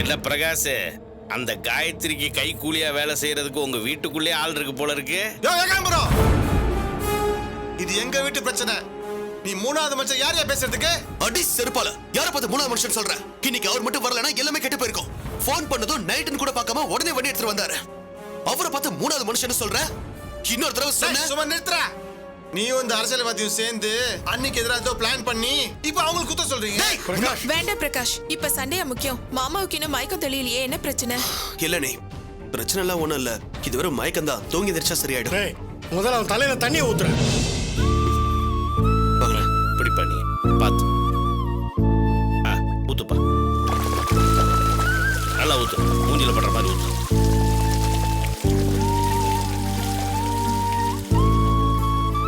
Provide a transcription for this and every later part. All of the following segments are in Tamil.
இல்ல பிரகாஷ், அந்த காயத்ரிக்கு கை கூலியா வேலை செய்யறதுக்கு உங்க வீட்டுக்குள்ளே ஆள் இருக்கு போல இருக்கு. இது எங்க வீட்டு பிரச்சனை. நீ மூணாவது மனுஷன் யாரையா பேசுறதுக்கு? அடி செருப்பால யார பார்த்து மூணாவது மனுஷன் சொல்ற? இன்னைக்கு அவர் மட்டும் வரலனா எல்லாமே கெட்டு போயிருக்கும். போன் பண்ணதும் நைட்னு கூட பார்க்காம உடனே வண்டி எடுத்துட்டு வந்தாரு. அவரை பார்த்து மூணாவது மனுஷன் சொல்ற? இன்னொரு தடவை சொன்ன சும்மா நிறுத்துற. நீயும் இந்த அரசியல்வாதியும் சேர்ந்து அன்னைக்கு எதிராக ஏதோ பிளான் பண்ணி இப்ப அவங்களுக்கு குத்த சொல்றீங்க. வேண்டாம் பிரகாஷ், இப்ப சண்டையா முக்கியம். மாமாவுக்கு இன்னும் மயக்கம் தெரியலையே, என்ன பிரச்சனை? இல்ல நீ பிரச்சனை எல்லாம் ஒண்ணும் இல்ல. இது வெறும் மயக்கம் தான். தூங்கி எந்திரிச்சா சரியாயிடும். முதல்ல அவன் தலையில தண்ணியை ஊத்துற. இப்படி பண்ணி பாத்து ஊத்துப்பா. நல்லா ஊத்து, மூஞ்சில படுற மாதிரி ஊத்து.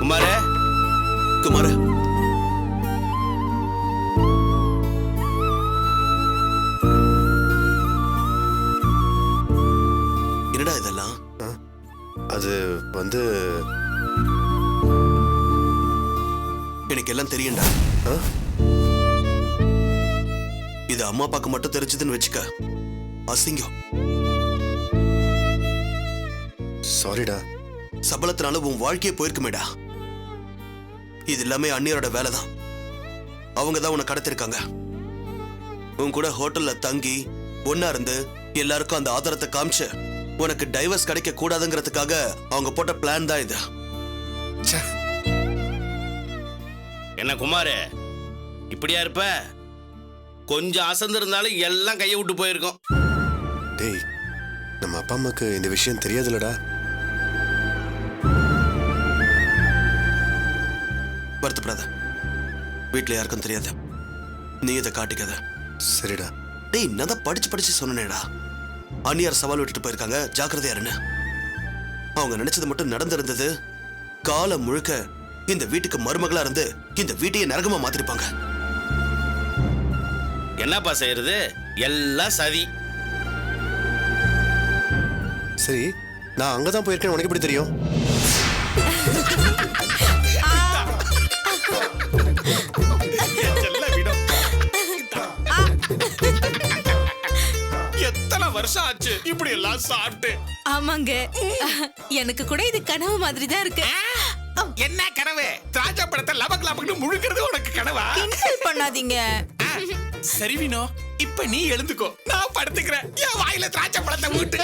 குமாரே, குமார என்னடா இதெல்லாம்? அது வந்து எனக்கு எல்லாம் தெரியும்டா. இது அம்மா அப்பாக்கு மட்டும் தெரிஞ்சதுன்னு வச்சுக்க, அசிங்கம். சாரிடா. சபலத்தினால உன் வாழ்க்கையே போயிருக்குமேடா. இது எல்லாமே அண்ணியரோட வேலை தான். அவங்க தான் உன்னை கடத்திருக்காங்க. உன் கூட ஹோட்டல்ல தங்கி ஒன்னா இருந்து எல்லாருக்கும் அந்த ஆதாரத்தை காமிச்சு உனக்கு டைவர்ஸ் கிடைக்க கூடாதுங்கிறதுக்காக அவங்க போட்ட பிளான் தான் இது. என்ன குமாரே, இப்படியா இருப்ப? கொஞ்சம் அசந்து இருந்தாலும் எல்லாம் கையை விட்டு போயிருக்கோம். டேய், நம்ம அப்பா அம்மாக்கு இந்த விஷயம் தெரியாதுலடா. வருத்தப்படாத, வீட்டுல யாருக்கும் தெரியாது. நீ இதை காட்டிக்காத. சரிடா. டேய், நான் தான் படிச்சு சொன்னேடா. அந்நியார் சவால் விட்டுட்டு போயிருக்காங்க, ஜாக்கிரதையாருன்னு. அவங்க நினைச்சது மட்டும் நடந்திருந்தது, காலம் முழுக்க இந்த வீட்டுக்கு மருமகளா இருந்து இந்த வீட்டையே நரகமா மாத்திருப்பாங்க. என்னப்பா செய்யறது? எல்லாம் சதி. சரி, நான் அங்கதான் போயிருக்கேன். உனக்கு எப்படி தெரியும்? எத்தனை வருஷம் ஆச்சு இப்படி எல்லாம் சாப்பிட்டு? ஆமாங்க, எனக்கு கூட இது கனவு மாதிரி தான் இருக்கு. என்ன கனவு? திராட்சை பழத்தை லபக் லபக்னு முழுக்கிறது உனக்கு கனவா? கிண்டல் பண்ணாதீங்க. சரி வினோ, இப்ப நீ எழுந்துக்கோ, நான் படுத்துக்கிறேன். என் வாயில திராட்சை பழத்தை ஊட்டு.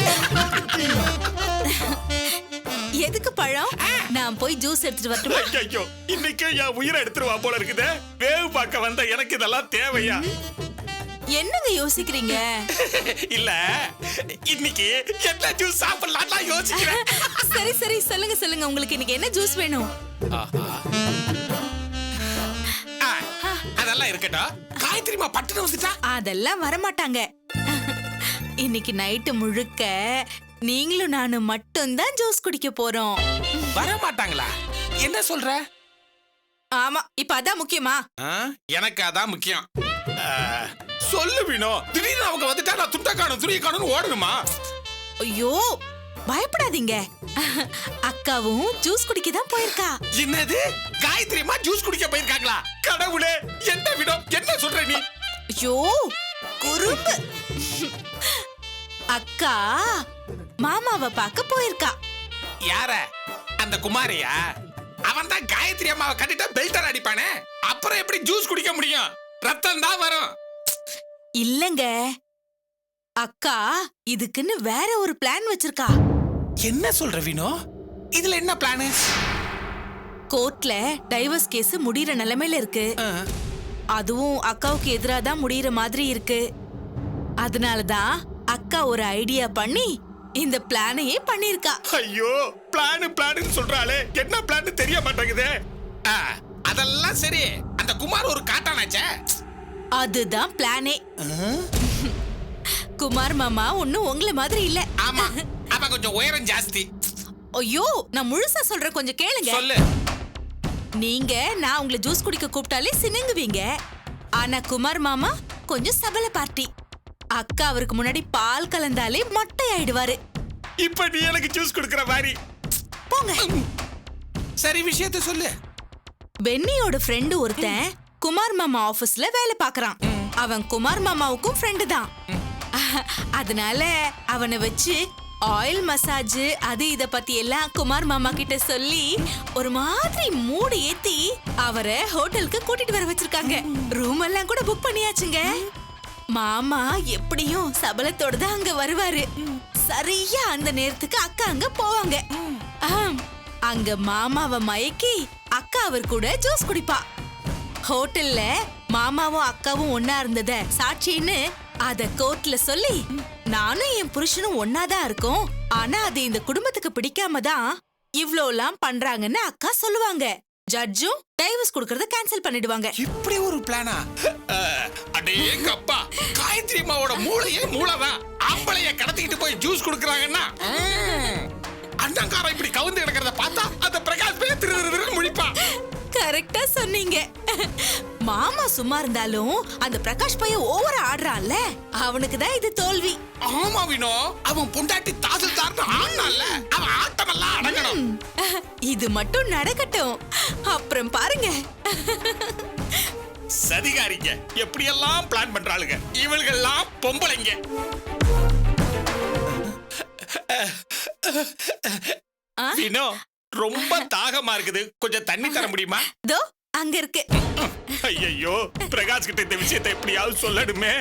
எதுக்கு பழம்? நான் போய் ஜூஸ் எடுத்துட்டு வரட்டுமா? ஐயோ, இன்னைக்கு என் உயிரை எடுத்துருவா போல இருக்குதே. வேவு பார்க்க வந்த எனக்கு இதெல்லாம் தேவையா? என்னங்க யோசிக்கிறீங்க? இல்ல, இன்னைக்கு என்ன ஜூஸ் சாப்பிடலாம் யோசிக்கிறேன். சரி சரி, சொல்லுங்க சொல்லுங்க, உங்களுக்கு இன்னைக்கு என்ன ஜூஸ் வேணும்? அதெல்லாம் இருக்கட்டும். காயத்ரிமா பட்டுன வந்துட்டா? அதெல்லாம் வரமாட்டாங்க. இன்னைக்கு நைட்டு முழுக்க நீங்களும் நானும் மட்டும்தான் ஜூஸ் குடிக்க போறோம். வர மாட்டாங்களா? என்ன சொல்ற? ஆமா, இப்ப அதான் முக்கியமா? எனக்கு அதான் முக்கியம். சொல்லு வினோ, திடீர்னு அவங்க வந்துட்டா நான் துண்டை காணும் துணியை காணும்னு ஓடணுமா? ஐயோ, பயப்படாதீங்க. அக்காவும் ஜூஸ் குடிக்க தான் போயிருக்கா. என்னது? காயத்ரிமா ஜூஸ் குடிக்க போயிருக்காங்களா? கடவுளே, என்ன வினோ, என்ன சொல்ற நீ? ஐயோ, குறும்பு. அக்கா மாமாவை பார்க்க போயிருக்கா. யார? அந்த குமாரியா? அவன் தான் காயத்ரி அம்மாவை கட்டிட்டா பெல்டர் அடிப்பானே, அப்புறம் எப்படி ஜூஸ் குடிக்க முடியும்? ரத்தம் தான் வரும். இல்லங்க, அக்கா இதுக்குன்னு வேற ஒரு பிளான் வச்சிருக்கா. என்ன சொல்ற வினோ? இதுல என்ன பிளான்? கோர்ட்ல டைவர்ஸ் கேஸ் முடியற நிலைமையில இருக்கு. அதுவும் அக்காவுக்கு எதிராக தான் முடியற மாதிரி இருக்கு. அதனாலதான் அக்கா ஒரு ஐடியா பண்ணி இந்த பிளானையே பண்ணிருக்கா. ஐயோ, பிளான் சொல்றாளே, என்ன பிளான் தெரிய மாட்டேங்குதே. அதெல்லாம் சரி, அந்த குமார் ஒரு காட்டானாச்சே. அதுதான் பிளானே. குமார் மாமா ஒண்ணும் உங்கள மாதிரி இல்ல. ஆமா, அவன் கொஞ்சம் உயரம் ஜாஸ்தி. ஐயோ, நான் முழுசா சொல்றேன், கொஞ்சம் கேளுங்க. சொல்லு. நீங்க நான் உங்களை ஜூஸ் குடிக்க கூப்பிட்டாலே சினுங்குவீங்க. ஆனா குமார் மாமா கொஞ்சம் சபல பார்ட்டி. அக்கா அவருக்கு முன்னாடி பால் கலந்தாலே மொட்டை ஆயிடுவாரு. இப்ப நீ எனக்கு ஜூஸ் குடுக்கற மாதிரி. போங்க. சரி, விஷயத்தை சொல்லு. பென்னியோட ஃப்ரெண்டு ஒருத்தன் குமார் மாமா ஆபீஸ்ல வேலை பார்க்கறான். அவன் குமார் மாமாவுக்கும் ஃப்ரெண்டு தான். அதனால அவனை வச்சு ஆயில் மசாஜ் அது இத பத்தி எல்லாம் குமார் மாமா கிட்ட சொல்லி ஒரு மாதிரி மூடு ஏத்தி அவரை ஹோட்டலுக்கு கூட்டிட்டு வர வச்சிருக்காங்க. ரூம் எல்லாம் கூட புக் பண்ணியாச்சுங்க. மாமா எப்படியும் சபலத்தோட தான் அங்க வருவாரு. சரியா அந்த நேரத்துக்கு அக்கா அங்க போவாங்க. அங்க மாமாவை மயக்கி அக்கா அவர் கூட ஜூஸ் குடிப்பா. ஹோட்டல்ல மாமாவும் அக்காவும் ஒன்னா இருந்தத சாட்சின்னு அத கோர்ட்ல சொல்லி நானும் என் புருஷனும் ஒன்னாதான் இருக்கோம், ஆனா அது இந்த குடும்பத்துக்கு பிடிக்காம தான் இவ்ளோலாம் பண்றாங்கன்னு அக்கா சொல்லுவாங்க. ஜட்ஜும் டைவர்ஸ் கொடுக்கறத கேன்சல் பண்ணிடுவாங்க. இப்படி ஒரு பிளானா? அடேங்க அப்பா, காயத்ரி அம்மாவோட மூளையே மூளைதான். ஆம்பளைய கடத்திக்கிட்டு போய் ஜூஸ் குடுக்கறாங்கன்னா அண்ணங்கார இப்படி கவுந்து கிடக்கிறத பார்த்தா அந்த பிரகாஷ் பேர் திரு முழிப்பா. கரெக்டா சொன்னீங்க. மாமா சும்மா இருந்தாலும் அந்த பிரகாஷ் பையன் ஓவரா ஆடுறான்ல, அவனுக்கு தான் இது தோல்வி. ஆமா வினோ, அவன் பொண்டாட்டி தாசில்தார்னு ஆனால அவன் ஆட்டமெல்லாம் அடங்கணும். இது மட்டும் நடக்கட்டும், அப்புறம் பாருங்க. சதிகாரிங்க எப்படியெல்லாம் பிளான் பண்றாளுங்க. இவள்கெல்லாம் பொம்பளைங்க. வினோ, ரொம்ப தாகமா இருக்குது, கொஞ்சம் தண்ணி தர முடியுமா? தோ அங்க இருக்கு. ஐயோ, பிரகாஷ் கிட்ட இந்த விஷயத்தை எப்படியாவது சொல்லணுமே.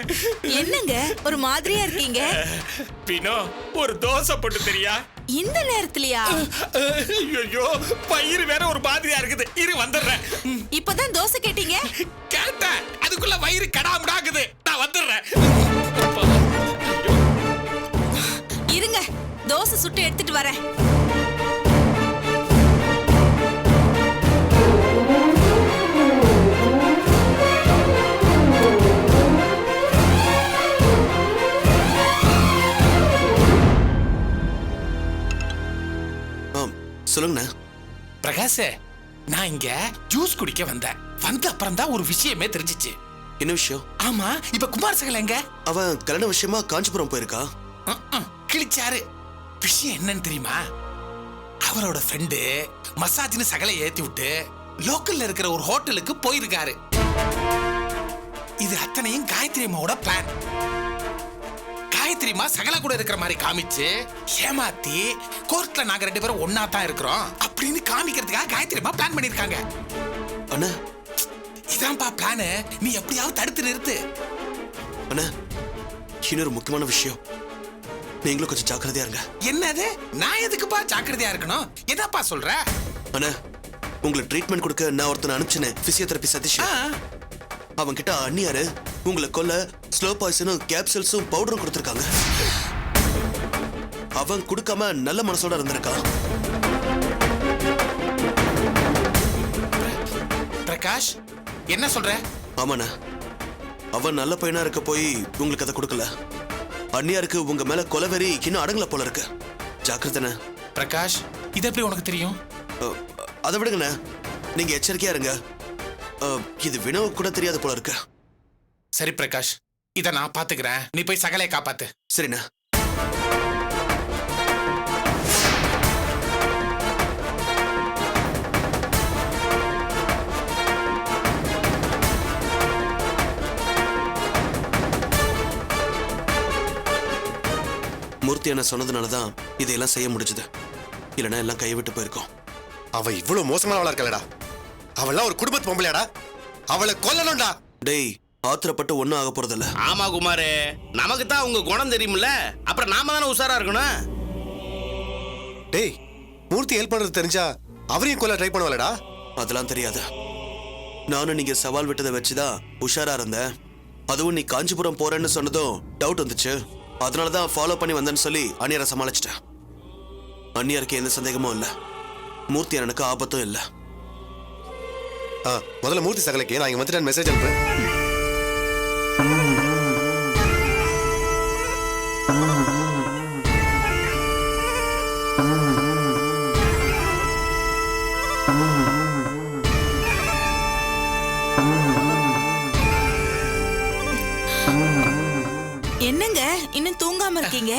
என்னங்க ஒரு மாதிரியா இருக்கீங்க? வினோ, ஒரு தோசை போட்டு தெரியா? இந்த நேரத்துலயா? ஐயோ, பயிர் வேற ஒரு மாதிரியா இருக்குது. இரு வந்துடுறேன். இப்பதான் தோசை கேட்டீங்க. கேட்டேன், அதுக்குள்ள வயிறு கடாமுடாகுது. நான் வந்துடுறேன். இருங்க, தோசை சுட்டு எடுத்துட்டு வரேன். சொல்லுங்கண்ணா. பிரகாஷ், நான் இங்க ஜூஸ் குடிக்க வந்தேன். வந்த அப்புறம் தான் ஒரு விஷயமே தெரிஞ்சிச்சு. என்ன விஷயம்? ஆமா, இப்ப குமார் சகல எங்க? அவன் கல்யாண விஷயமா காஞ்சிபுரம் போயிருக்கா. கிழிச்சாரு. விஷயம் என்னன்னு தெரியுமா? அவரோட ஃப்ரெண்டு மசாஜ்னு சகலை ஏத்தி விட்டு லோக்கல்ல இருக்கிற ஒரு ஹோட்டலுக்கு போயிருக்காரு. இது அத்தனையும் காயத்ரி அம்மாவோட பிளான். காயத்ரி அம்மா சகல கூட இருக்கிற மாதிரி காமிச்சு ஏமாத்தி கோர்ட்ல நாங்க ரெண்டு பேரும் ஒன்னா தான் இருக்கிறோம் அப்படின்னு காமிக்கிறதுக்காக காயத்ரி அம்மா பிளான் பண்ணிருக்காங்க. அண்ணா, இதான்பா பிளான். நீ எப்படியாவது தடுத்து நிறுத்து. அண்ணா, இன்னொரு முக்கியமான விஷயம், நீங்களும் கொஞ்சம் ஜாக்கிரதையா இருங்க. என்னது? நான் எதுக்குப்பா ஜாக்கிரதையா இருக்கணும்? என்னப்பா சொல்ற? அண்ணா, உங்களுக்கு ட்ரீட்மெண்ட் கொடுக்க நான் ஒருத்தனை அனுப்பிச்சேன், பிசியோதெரபி சதீஷ். அவன் கிட்ட அண்ணியாரு உங்களை கொல்ல ஸ்லோ பாய்சனும் கேப்சூல்ஸும் பவுடரும் கொடுத்துருக்காங்க. அவன் கொடுக்காம நல்ல மனசோட இருந்திருக்கான். பிரகாஷ், என்ன சொல்ற? ஆமாண்ணா, அவன் நல்ல பையனா இருக்க போய் உங்களுக்கு அதை கொடுக்கல. அண்ணியாருக்கு உங்க மேல கொலவெறி இன்னும் அடங்கல போல இருக்கு. ஜாக்கிரதை பிரகாஷ். இது எப்படி உனக்கு தெரியும்? அதை விடுங்கண்ணா, நீங்க எச்சரிக்கையா இருங்க. இது வினவு கூட தெரியாது போல இருக்கு. சரி பிரகாஷ், இத நான் பாத்துக்கிறேன். நீ போய் சகலையை காப்பாத்து. சரிண்ணா. மூர்த்தி என்ன சொன்னதுனாலதான் இதையெல்லாம் செய்ய முடிஞ்சது. இல்லைன்னா எல்லாம் கையை விட்டு போயிருக்கோம். அவ இவ்வளவு மோசமானவளா இருக்கலடா. அவள்லாம் ஒரு குடும்பத்து பொம்பளையாடா. அவளை கொல்லணும்டா. டேய், ஆத்திரப்பட்டு ஒன்னும் ஆக போறதில்ல. ஆமா குமாரு, நமக்கு தான் உங்க குணம் தெரியுமில்ல, அப்புறம் நாம தானே உஷாரா இருக்கணும். டேய், மூர்த்தி ஹெல்ப் பண்றது தெரிஞ்சா அவரையும் கொல்ல ட்ரை பண்ணுவாளடா. அதெல்லாம் தெரியாது. நானும் நீங்க சவால் விட்டதை வச்சுதான் உஷாரா இருந்தேன். அதுவும் நீ காஞ்சிபுரம் போறேன்னு சொன்னதும் டவுட் வந்துச்சு. அதனாலதான் ஃபாலோ பண்ணி வந்தேன்னு சொல்லி அண்ணியரை சமாளிச்சிட்டேன். அண்ணியருக்கு எந்த சந்தேகமும் இல்ல, மூர்த்தி எனக்கு ஆபத்தும் இல்ல. முதல்ல மூர்த்தி சகலைக்கு நான் இங்க வந்துட்டேன் மெசேஜ் அனுப்பு. என்னங்க இன்னும் தூங்காம இருக்கீங்க?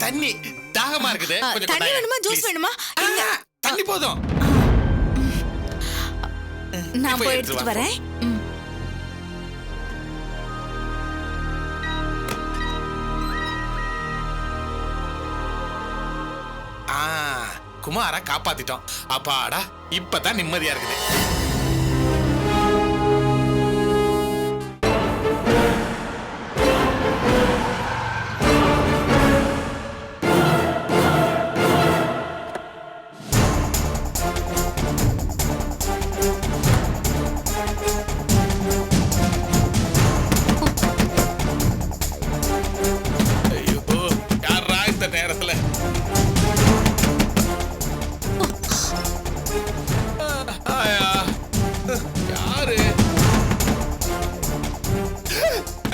தண்ணி தாகமா இருக்குது. கொஞ்சம் தண்ணி கொண்டாங்க, வேணுமா, ஜூஸ் please. வேணுமா? இங்க. தண்ணி போதும். நான் போய் போய் எடுத்துட்டு எடுத்துட்டு வா. வரேன். குமார காப்பாத்திட்டோம். அப்பாடா, இப்பதான் நிம்மதியா இருக்குது. ஐயோ, யாரா இந்த நேரத்துல? ஆயா, யாரு?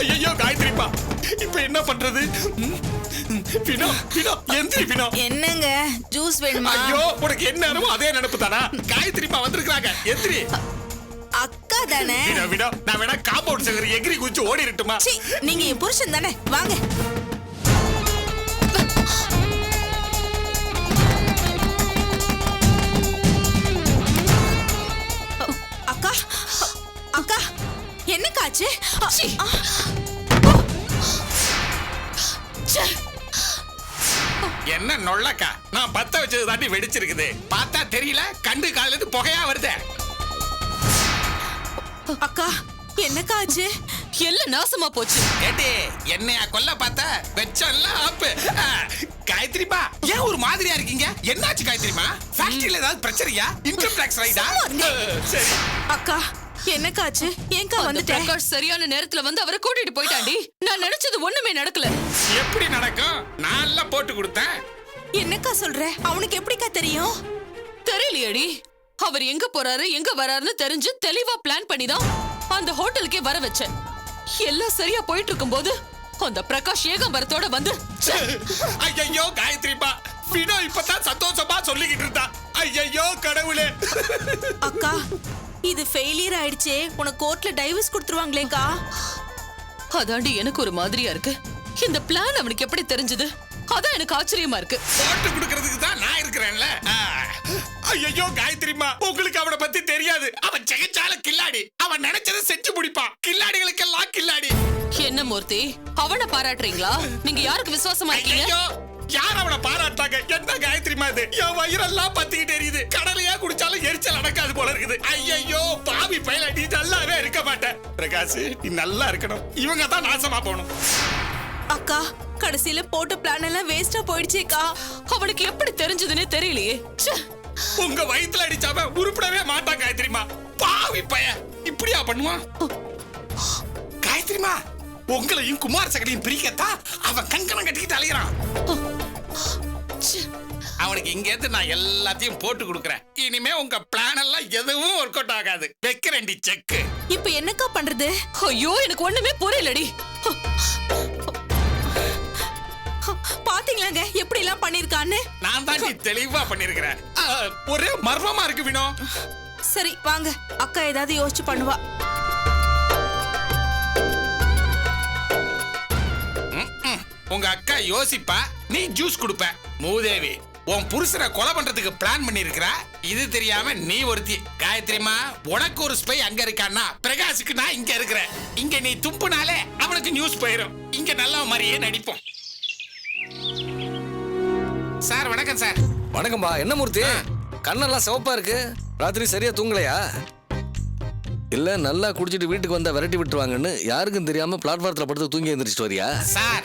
ஐயோ காயத்ரிப்பா, இப்ப என்ன பண்றது? பினோ, பினோ, எந்திரி பினோ. என்னங்க ஜூஸ் வேணுமா? ஐயோ, உனக்கு என்ன அனுமோ அதே நினைப்பு தானா? காயத்ரிப்பா வந்திருக்காங்க, எந்திரி. அக்கா தானே? வினோ, வினோ, நான் வேணா காம்பவுண்ட் சங்கரி எகிரி குதிச்சு ஓடிரட்டுமா? சீ, நீங்க என் புருஷன் தானே, வாங்க. அக்கா, அக்கா, என்னக்காச்சு? என்ன நொள்ளக்கா, நான் பத்த வச்சது தாண்டி வெடிச்சிருக்குது. பார்த்தா தெரியல, கண்டு காலில இருந்து புகையா வருது. அக்கா, என்னக்காச்சு? எல்லாம் நாசமா போச்சு. ஏடி, என்னையா கொல்ல பார்த்த? வெச்சம் எல்லாம் ஆப்பு. காயத்ரிப்பா, ஏன் ஒரு மாதிரியா இருக்கீங்க? என்னாச்சு காயத்ரிமா? ஃபேக்டரியில ஏதாவது பிரச்சனையா? Income tax raid? சரி. அக்கா, என்னக்காச்சு? ஏன்க்கா அந்த வந்துட்டேன்? பிரகாஷ் சரியான நேரத்துல வந்து அவரை கூட்டிட்டு போயிட்டாண்டி. நான் நினைச்சது ஒண்ணுமே நடக்கல. எப்படி நடக்கும்? நான் எல்லாம் போட்டு கொடுத்தேன். என்னக்கா சொல்ற? அவனுக்கு எப்படிக்கா தெரியும்? தெரியலையேடி. அவர் எங்க போறாரு எங்க வராருன்னு தெரிஞ்சு தெளிவா பிளான் பண்ணி தான் அந்த ஹோட்டலுக்கே வர வச்சேன். எல்லாம் சரியா போயிட்டு இருக்கும்போது அந்த பிரகாஷ் ஏகாம்பரத்தோட வந்து ஐயோ காயத்ரிப்பா, வினோ இப்பதான் சந்தோஷமா சொல்லிக்கிட்டு இருந்தா. ஐயோ கடவுளே. அக்கா, இது ஃபெயிலியர் ஆயிடுச்சே. உனக்கு கோர்ட்ல டைவர்ஸ் கொடுத்துருவாங்களேக்கா. அதாண்டி எனக்கு ஒரு மாதிரியா இருக்கு. இந்த பிளான் அவனுக்கு எப்படி தெரிஞ்சது? அதான் எனக்கு ஆச்சரியமா இருக்கு. போட்டு கொடுக்கிறதுக்கு தான் நான் இருக்கிறேன்ல. ஐயோ காயத்ரிமா, உங்களுக்கு அவனை பத்தி தெரியாது. அவன் ஜெகச்சால கில்லாடி. அவன் நினைச்சதை செஞ்சு முடிப்பான். கில்லாடிகளுக்கெல்லாம் கில்லாடி. என்ன மூர்த்தி, அவனை பாராட்டுறீங்களா? நீங்க யாருக்கு விசுவாசமா இருக்கீங்க? ஐயோ, யார் அவனை பாராட்டாங்க? என்ன காயத்ரிமா இது? என் வயிறெல்லாம் பத்திக்கிட்டு எரியுது. கடலையா குடிச்சாலும் எரிச்சல் அடக்காது போல இருக்குது. ஐயோ பாவி பயல, நீ நல்லாவே இருக்க மாட்டேன். பிரகாஷ், நீ நல்லா இருக்கணும். இவங்க தான் நாசமா போகணும். அக்கா, கடைசியில போட்ட பிளான் எல்லாம் வேஸ்டா போயிடுச்சேக்கா. அவனுக்கு எப்படி தெரிஞ்சதுன்னே தெரியலையே. ச்சே. உங்க வயித்துல அடிச்சாம உருப்படவே மாட்டான் காயத்ரிமா. பாவி பய, இப்படியா பண்ணுவான்? காயத்ரிமா, உங்களையும் குமார் சகலையும் பிரிக்கத்தான் அவன் கங்கணம் கட்டிக்கிட்டு அலைகிறான். அவனுக்கு இங்க இருந்து நான் எல்லாத்தையும் போட்டு கொடுக்கறேன். இனிமே உங்க பிளான் எல்லாம் எதுவும் ஒர்க் அவுட் ஆகாது. வைக்கிறேன்டி செக். இப்ப என்னக்கா பண்றது? ஐயோ, எனக்கு ஒண்ணுமே புரியலடி. பாத்தீங்களாங்க எப்படி எல்லாம் பண்ணிருக்கான்னு? நான் தான் தெளிவா பண்ணிருக்கிறேன். ஒரே மர்மமா இருக்கு வினோ. சரி வாங்க, அக்கா ஏதாவது யோசிச்சு பண்ணுவா. உங்க அக்கா யோசிப்பா, நீ ஜூஸ் கொடுப்ப. மூதேவி, உன் புருஷனை கொலை பண்றதுக்கு பிளான் பண்ணி இருக்கிற. இது தெரியாம நீ ஒருத்தி. காயத்ரிமா, உனக்கு ஒரு ஸ்பை அங்க இருக்கான்னா பிரகாஷுக்கு நான் இங்க இருக்கிறேன். இங்க நீ துப்புனாலே அவனுக்கு நியூஸ் போயிடும். இங்க நல்ல மாதிரியே நடிப்போம். சார் வணக்கம் சார். வணக்கம்பா. என்ன மூர்த்தி, கண்ணெல்லாம் சிவப்பா இருக்கு. ராத்திரி சரியா தூங்கலையா? இல்ல நல்லா குடிச்சிட்டு வீட்டுக்கு வந்தா விரட்டி விட்டுருவாங்கன்னு யாருக்கும் தெரியாம பிளாட்ஃபாரத்துல படுத்து தூங்கி எந்திரிச்சிட்டு வரியா? சார்,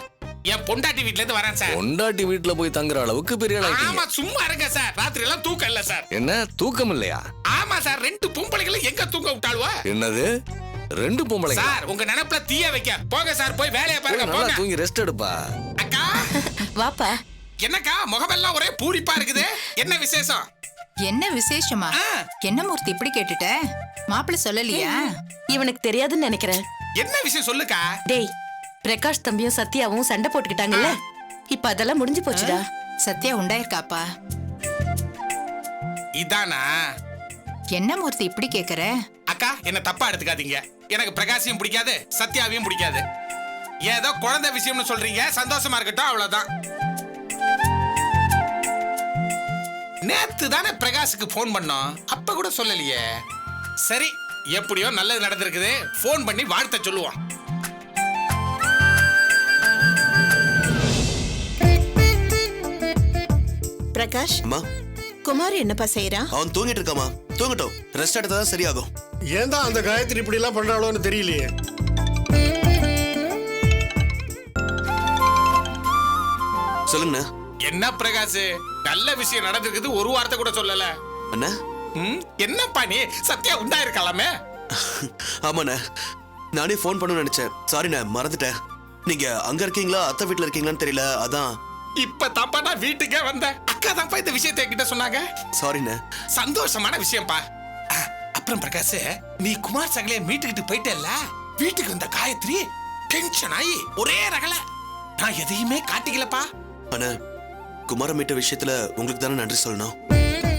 என் பொண்டாட்டி வீட்ல இருந்து வரேன் சார். பொண்டாட்டி வீட்டுல போய் தங்குற அளவுக்கு பெரிய ஆள் ஆமா, ஆயிட்டீங்க. சும்மா இருங்க சார். ராத்திரி எல்லாம் தூக்கம் இல்ல சார். என்ன தூக்கம் இல்லையா? ஆமா சார், 2 பொம்பளைகளை எங்க தூங்க விட்டாளுவா? என்னது 2 பொம்பளைங்க? சார், உங்க நினைப்புல தீய வைக்க போங்க சார். போய் வேலையை போய் பாருங்க. நல்லா போங்க. தூங்கி ரெஸ்ட் எடுப்பா. அக்கா, வாப்பா. என்னக்கா முகமெல்லாம் ஒரே பூரிப்பா இருக்குது? என்ன விசேஷம்? என்ன விசேஷமா? என்ன மூர்த்தி இப்படி கேட்டுட்ட? மாப்பிள்ளை சொல்லலையா? இவனுக்கு தெரியாதுன்னு நினைக்கிறேன். என்ன விஷயம் சொல்லுக்கா? டேய், பிரகாஷ் தம்பியும் சத்யாவும் சண்டை போட்டுக்கிட்டாங்கல்ல, இப்ப அதெல்லாம் முடிஞ்சு போச்சுடா. சத்யா உண்டாயிருக்காப்பா. இதானா? என்ன மூர்த்தி இப்படி கேக்குற? அக்கா, என்ன தப்பா எடுத்துக்காதீங்க. எனக்கு பிரகாஷையும் பிடிக்காது, சத்யாவையும் பிடிக்காது. ஏதோ குழந்தை விஷயம்னு சொல்றீங்க, சந்தோஷமா இருக்கட்டும், அவ்வளவுதான். நேத்து தானே பிரகாஷுக்கு போன் பண்ணோம், அப்ப கூட சொல்லலையே. சரி, எப்படியோ நல்லது நடந்திருக்குது. போன் பண்ணி வாழ்த்த சொல்லுவோம். பிரகாஷ், அம்மா, குமார் என்னப்பா செய்யறான்? அவன் தூங்கிட்டு இருக்காமா. தூங்கட்டும், ரெஸ்ட் எடுத்தாதான் சரியாகும். ஏன் தான் அந்த காயத்ரி இப்படி எல்லாம் பண்றாளோன்னு தெரியலையே. சொல்லுங்கண்ணா. என்ன பிரகாஷ், நல்ல விஷயம் நடந்திருக்குது, ஒரு வார்த்தை கூட சொல்லல. அண்ணா. என்னப்பா நீ சத்யா உண்டா இருக்கலாமே. ஆமாண்ணா, நானே ஃபோன் பண்ணணும்னு நினைச்சேன். சாரிண்ணா, மறந்துட்டேன். நீங்க அங்க இருக்கீங்களா அத்தை வீட்டுல இருக்கீங்களான்னு தெரியல, அதான். இப்ப தாப்பா நான் வீட்டுக்கே வந்தேன். அக்கா தான்ப்பா இந்த விஷயத்தை என்கிட்ட சொன்னாங்க. சாரிண்ணா. சந்தோஷமான விஷயம்ப்பா. அப்புறம் பிரகாஷ், நீ குமார் சகலைய மீட்டுக்கிட்டு போயிட்டல்ல, வீட்டுக்கு வந்த காயத்ரி டென்ஷன் ஆகி ஒரே ரகல. நான் எதையுமே காட்டிக்கலப்பா. அண்ணா, குமார மீட்ட விஷயத்துல உங்களுக்கு தானே நன்றி சொல்லணும்.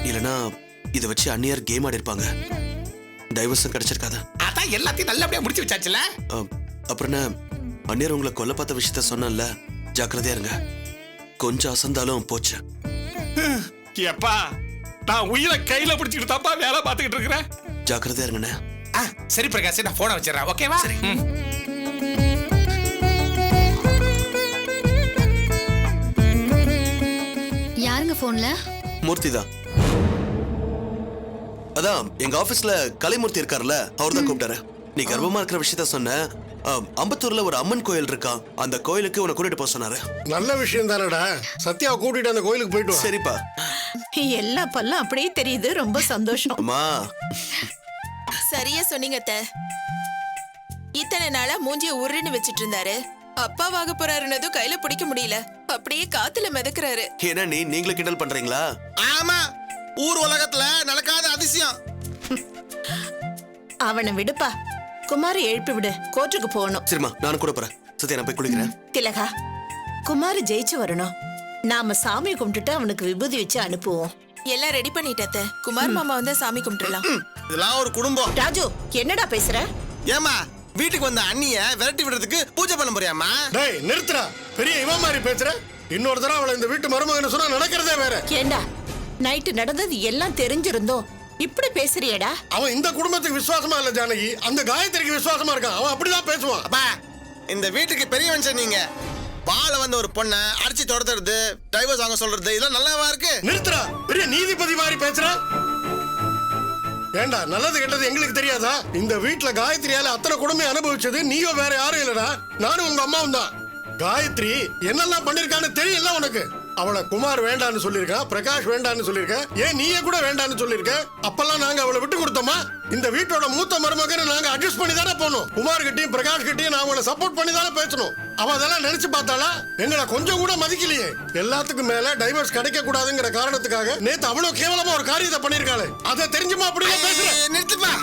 இல்லனா இதை வச்சு அண்ணியார் கேம் ஆடி இருப்பாங்க, டைவர்ஸும் கிடைச்சிருக்காது. அதான் எல்லாத்தையும் நல்லபடியா முடிச்சு வச்சாச்சுல. அப்புறம் அண்ணியார் உங்களை கொல்ல பார்த்த விஷயத்த சொன்னல, ஜாக்கிரதையா இருங்க. கொஞ்சம் அசந்தாலும் போச்சு. எப்பா, நான் உயிரை கையில பிடிச்சிட்டு தாப்பா வேலை பார்த்துக்கிட்டு இருக்கிறேன். ஜாக்கிரதையா இருங்கண்ணே. சரி பிரகாஷ், நான் போனை வச்சிடறேன். ஓகேவா? சரி. யாருங்க போன்ல? மூர்த்தி தான். அதான் எங்க ஆபீஸ்ல கலைமூர்த்தி இருக்காருல்ல, அவர் தான் கூப்பிட்டாரு. நீ கர்ப்பமா இருக்கிற விஷயத்த சொன்ன. அம்பத்தூர்ல ஒரு அம்மன் கோயில் இருக்கா, அந்த கோயிலுக்கு உன்னை கூட்டிட்டு போக சொன்னாரு. நல்ல விஷயம் தானடா. சத்யாவை கூட்டிட்டு அந்த கோயிலுக்கு போயிட்டு வா. சரிப்பா. எல்லா பல்லும் அப்படியே தெரியுது, ரொம்ப சந்தோஷம். அம்மா சரியா சொன்னீங்க அத்தை. இத்தனை நாளா மூஞ்சிய உருன்னு வச்சிட்டு இருந்தாரு, அப்பாவாக போறாருன்னதும் கையில பிடிக்க முடியல, அப்படியே காத்துல மிதக்குறாரு. என்ன நீங்களும் கிண்டல் பண்றீங்களா? ஆமா, ஊர் உலகத்துல நடக்காத அதிசயம். அவனை விடுப்பா, குமார் எழுப்பி விடு, கோர்ட்டுக்கு போகணும். சரிம்மா, நானும் கூட போறேன். சத்யா, நான் போய் குளிக்கிறேன். திலகா, குமார் ஜெயிச்சு வரணும். நாம சாமி கும்பிட்டுட்டு அவனுக்கு விபூதி வச்சு அனுப்புவோம். எல்லாம் ரெடி பண்ணிட்டே. குமார் மாமா வந்து சாமி கும்பிட்டுலாம். இதெல்லாம் ஒரு குடும்பம். ராஜு, என்னடா பேசுற? ஏமா, வீட்டுக்கு வந்த அண்ணிய விரட்டி விடுறதுக்கு பூஜை பண்ண போறியாமா? டேய் நிறுத்துடா, பெரிய இவன் மாதிரி பேசுற. இன்னொரு தடவை அவளை இந்த வீட்டு மருமகன்னு சொன்னா நடக்கிறதே வேற. ஏண்டா, நைட்டு நடந்தது எல்லாம் தெரிஞ்சிருந்தோம், இப்படி பேசுறியடா? அவன் இந்த குடும்பத்துக்கு விசுவாசமா இல்ல ஜானகி, அந்த காயத்ரிக்கு விசுவாசமா இருக்கான். அவன் அப்படிதான் பேசுவான். அப்பா, இந்த வீட்டுக்கு பெரிய மனுஷன் நீங்க. வாழ வந்த ஒரு பொண்ணை அடிச்சு தொடர்றது, டைவர்ஸ் வாங்க சொல்றது, இதெல்லாம் நல்லாவா இருக்கு? நிறுத்துறா, பெரிய நீதிபதி மாதிரி பேசுற. ஏண்டா, நல்லது கெட்டது எங்களுக்கு தெரியாதா? இந்த வீட்டுல காயத்ரியால அத்தனை கொடுமை அனுபவிச்சது நீயோ வேற யாரும் இல்லடா, நானும் உங்க அம்மாவும் தான். காயத்ரி என்னெல்லாம் பண்ணிருக்கான்னு தெரியல உனக்கு. அவளை குமார் வேண்டான்னு சொல்லியிருக்கா, பிரகாஷ் வேண்டான்னு சொல்லியிருக்க, ஏன் நீயே கூட வேண்டான்னு சொல்லியிருக்க. அப்பெல்லாம் நாங்க அவளை விட்டு கொடுத்தோமா? இந்த வீட்டோட மூத்த மருமகனை நாங்க அட்ஜஸ்ட் பண்ணி தானே போனோம். குமார் கிட்டையும் பிரகாஷ் கிட்டையும் நான் அவளை சப்போர்ட் பண்ணி தானே பேசணும். அவ அதெல்லாம் நினைச்சு பார்த்தாளா? எங்களை கொஞ்சம் கூட மதிக்கலையே. எல்லாத்துக்கும் மேல டைவர்ஸ் கிடைக்க கூடாதுங்கிற காரணத்துக்காக நேத்து அவ்வளவு கேவலமா ஒரு காரியத்தை பண்ணிருக்காளே, அதை தெரிஞ்சுமா அப்படியே பேசுறேன். நிறுத்துப்பா,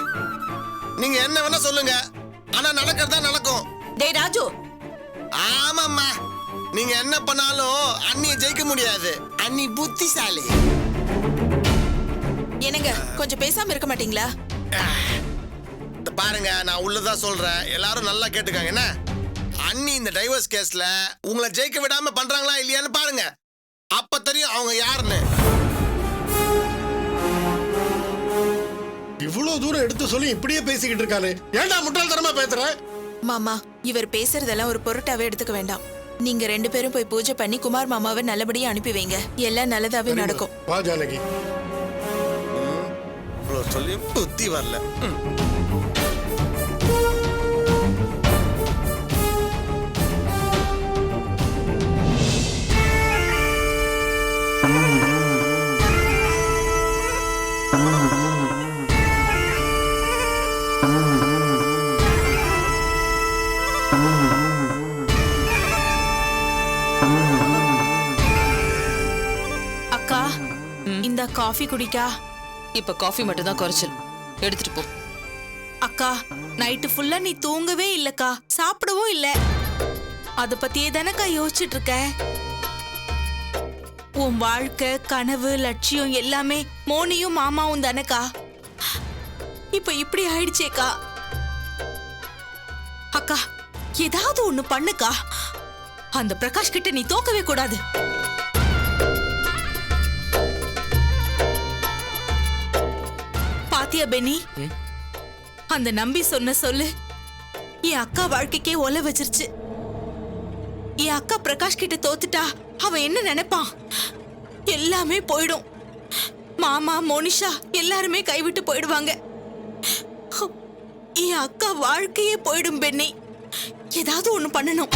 நீங்க என்ன வேணா சொல்லுங்க, ஆனா நடக்கிறதா நடக்கும். டேய் ராஜு. ஆமாம்மா, நீங்க என்ன பண்ணாலும் அண்ணிய ஜெயிக்க முடியாது. அண்ணி புத்திசாலி. என்னங்க, கொஞ்சம் பேசாம இருக்க மாட்டீங்களா? பாருங்க, நான் உள்ளதா சொல்றேன், எல்லாரும் நல்லா கேட்டுக்காங்க. என்ன அண்ணி இந்த டைவர்ஸ் கேஸ்ல உங்களை ஜெயிக்க விடாம பண்றாங்களா இல்லையான்னு பாருங்க, அப்ப தெரியும் அவங்க யாருன்னு. இவ்வளவு தூரம் எடுத்து சொல்லி இப்படியே பேசிக்கிட்டு இருக்கானே, ஏன்டா முட்டாள்தனமா பேசுற? மாமா, இவர் பேசுறதெல்லாம் ஒரு பொருட்டாவே எடுத்துக்க வேண்டாம். நீங்க 2 பேரும் போய் பூஜை பண்ணி குமார் மாமாவை நல்லபடியா அனுப்பி வைங்க, எல்லாம் நல்லதாவே நடக்கும். வா ஜானகி. சொல்லி புத்தி வரல. அக்கா, இந்த காஃபி குடிக்கா. இப்ப காஃபி மட்டும் தான் குறைச்சல், எடுத்துட்டு போ. அக்கா, நைட்டு ஃபுல்லா நீ தூங்கவே இல்லக்கா, சாப்பிடவும் இல்ல. அத பத்தியே தானக்கா யோசிச்சுட்டு இருக்க. உன் வாழ்க்கை, கனவு, லட்சியம் எல்லாமே மோனியும் மாமாவும் தானக்கா. இப்ப இப்படி ஆயிடுச்சேக்கா. அக்கா, ஏதாவது ஒண்ணு பண்ணுக்கா. அந்த பிரகாஷ் கிட்ட நீ தோக்கவே கூடாது. பாத்தியா பெனி, அந்த நம்பி சொன்ன சொல்லு என் அக்கா வாழ்க்கைக்கே ஒல வச்சிருச்சு. என் அக்கா பிரகாஷ் கிட்ட தோத்துட்டா அவன் என்ன நினைப்பான்? எல்லாமே போயிடும். மாமா மோனிஷா எல்லாருமே கைவிட்டு போயிடுவாங்க. என் அக்கா வாழ்க்கையே போயிடும் பெண்ணே. ஏதாவது ஒண்ணு பண்ணணும்.